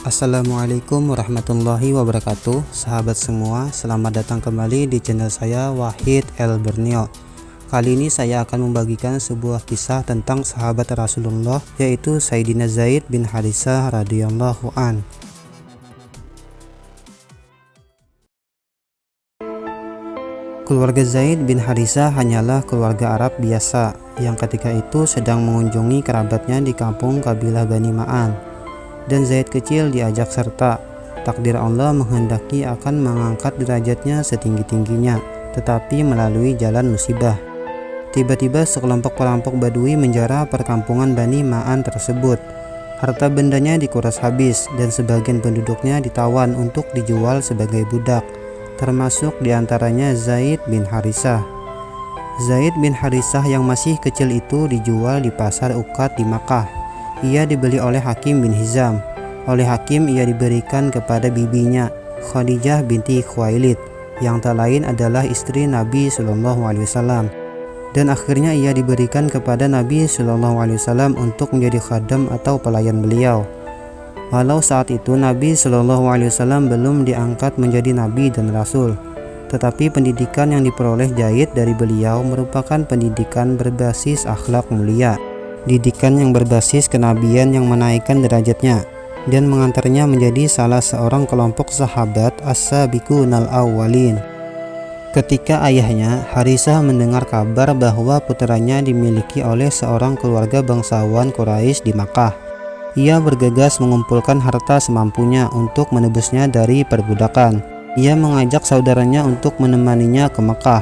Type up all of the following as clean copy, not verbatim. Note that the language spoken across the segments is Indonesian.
Assalamualaikum warahmatullahi wabarakatuh. Sahabat semua, selamat datang kembali di channel saya, Wahid El Borneo. Kali ini saya akan membagikan sebuah kisah tentang sahabat Rasulullah, yaitu Sayyidina Zaid bin Haritsah radhiyallahu an. Keluarga Zaid bin Haritsah hanyalah keluarga Arab biasa yang ketika itu sedang mengunjungi kerabatnya di kampung kabilah Bani Ma'an. Dan Zaid kecil diajak serta. Takdir Allah menghendaki akan mengangkat derajatnya setinggi-tingginya, tetapi melalui jalan musibah. Tiba-tiba sekelompok perampok Badui menjara perkampungan Bani Ma'an tersebut. Harta bendanya dikuras habis dan sebagian penduduknya ditawan untuk dijual sebagai budak, termasuk diantaranya Zaid bin Haritsah. Zaid bin Haritsah yang masih kecil itu dijual di pasar Uqad di Makkah. Ia dibeli oleh Hakim bin Hizam. Oleh Hakim ia diberikan kepada bibinya Khadijah binti Khuwailid, yang tak lain adalah istri Nabi Shallallahu Alaihi Wasallam. Dan akhirnya ia diberikan kepada Nabi Shallallahu Alaihi Wasallam untuk menjadi khadam atau pelayan beliau. Walau saat itu Nabi Shallallahu Alaihi Wasallam belum diangkat menjadi nabi dan rasul, tetapi pendidikan yang diperoleh Zaid dari beliau merupakan pendidikan berbasis akhlak mulia, didikan yang berbasis kenabian yang menaikkan derajatnya dan mengantarnya menjadi salah seorang kelompok sahabat as-sabiqunal awwalin. Ketika ayahnya Haritsah mendengar kabar bahwa putranya dimiliki oleh seorang keluarga bangsawan Quraisy di Makkah, ia bergegas mengumpulkan harta semampunya untuk menebusnya dari perbudakan. Ia mengajak saudaranya untuk menemaninya ke Makkah.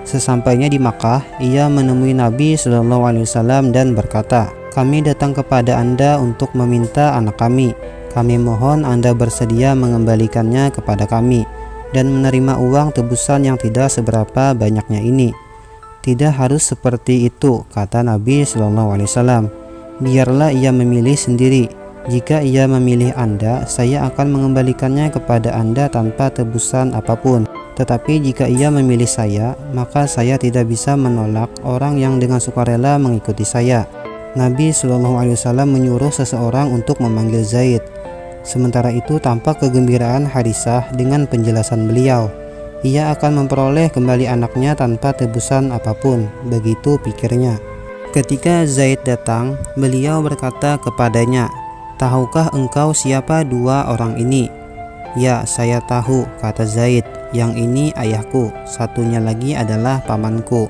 Sesampainya di Makkah, ia menemui Nabi Shallallahu Alaihi Wasallam dan berkata, "Kami datang kepada Anda untuk meminta anak kami. Kami mohon Anda bersedia mengembalikannya kepada kami dan menerima uang tebusan yang tidak seberapa banyaknya ini." "Tidak harus seperti itu," kata Nabi Shallallahu Alaihi Wasallam. "Biarlah ia memilih sendiri. Jika ia memilih Anda, saya akan mengembalikannya kepada Anda tanpa tebusan apapun. Tetapi jika ia memilih saya, maka saya tidak bisa menolak orang yang dengan sukarela mengikuti saya." Nabi Shallallahu Alaihi Wasallam menyuruh seseorang untuk memanggil Zaid. Sementara itu tampak kegembiraan Haritsah dengan penjelasan beliau. Ia akan memperoleh kembali anaknya tanpa tebusan apapun, begitu pikirnya. Ketika Zaid datang, beliau berkata kepadanya, "Tahukah engkau siapa dua orang ini?" "Ya, saya tahu," kata Zaid. "Yang ini ayahku, satunya lagi adalah pamanku."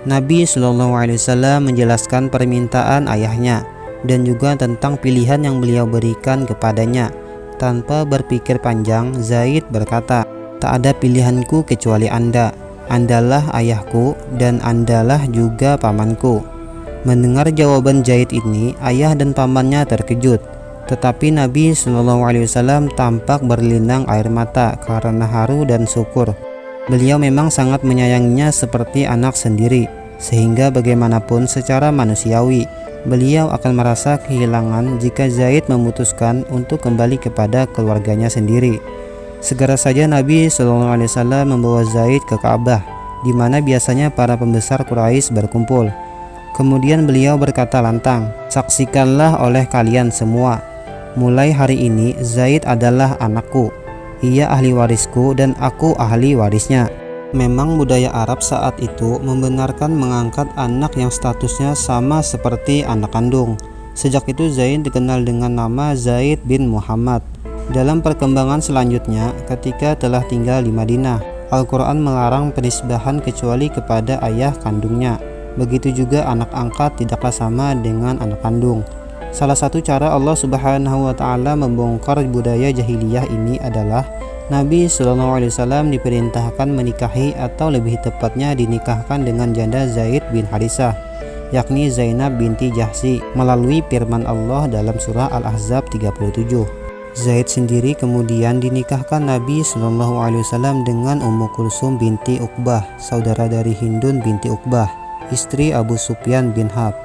Nabi Shallallahu Alaihi Wasallam menjelaskan permintaan ayahnya dan juga tentang pilihan yang beliau berikan kepadanya. Tanpa berpikir panjang, Zaid berkata, "Tak ada pilihanku kecuali Anda. Andalah ayahku dan Andalah juga pamanku." Mendengar jawaban Zaid ini, ayah dan pamannya terkejut. Tetapi Nabi Shallallahu Alaihi Wasallam tampak berlinang air mata karena haru dan syukur. Beliau memang sangat menyayanginya seperti anak sendiri, sehingga bagaimanapun secara manusiawi beliau akan merasa kehilangan jika Zaid memutuskan untuk kembali kepada keluarganya sendiri. Segera saja Nabi Shallallahu Alaihi Wasallam membawa Zaid ke Ka'bah, di mana biasanya para pembesar Quraisy berkumpul. Kemudian beliau berkata lantang, "Saksikanlah oleh kalian semua, mulai hari ini Zaid adalah anakku. Ia ahli warisku dan aku ahli warisnya." Memang budaya Arab saat itu membenarkan mengangkat anak yang statusnya sama seperti anak kandung. Sejak itu Zaid dikenal dengan nama Zaid bin Muhammad. Dalam perkembangan selanjutnya, ketika telah tinggal di Madinah, Al-Quran melarang penisbahan kecuali kepada ayah kandungnya. Begitu juga anak angkat tidaklah sama dengan anak kandung. Salah satu cara Allah Subhanahu wa Ta'ala membongkar budaya jahiliyah ini adalah Nabi Shallallahu Alaihi Wasallam diperintahkan menikahi atau lebih tepatnya dinikahkan dengan janda Zaid bin Haritsah, yakni Zainab binti Jahsy, melalui firman Allah dalam surah Al-Ahzab 37. Zaid sendiri kemudian dinikahkan Nabi Shallallahu Alaihi Wasallam dengan Ummu Kulsum binti Uqbah, saudara dari Hindun binti Uqbah, istri Abu Sufyan bin Harb.